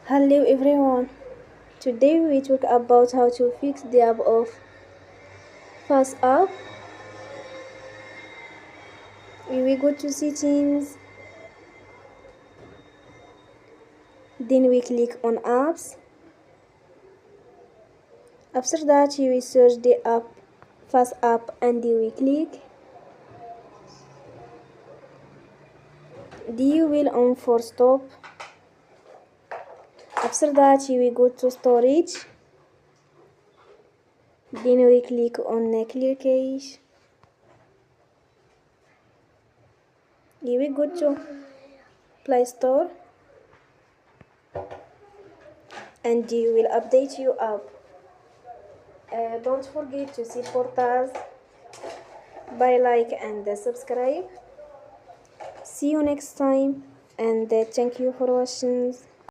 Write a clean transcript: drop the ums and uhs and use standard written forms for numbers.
Hello everyone. Today we talk about how to fix the app of FaceApp. We go to settings, then we click on apps. After that we search the app FaceApp and we click. You will on for stop. After that we go to storage. Then we click on clear cache. We go to Play Store and you will update your app. Don't forget to support us by like and subscribe. See you next time and thank you for watching.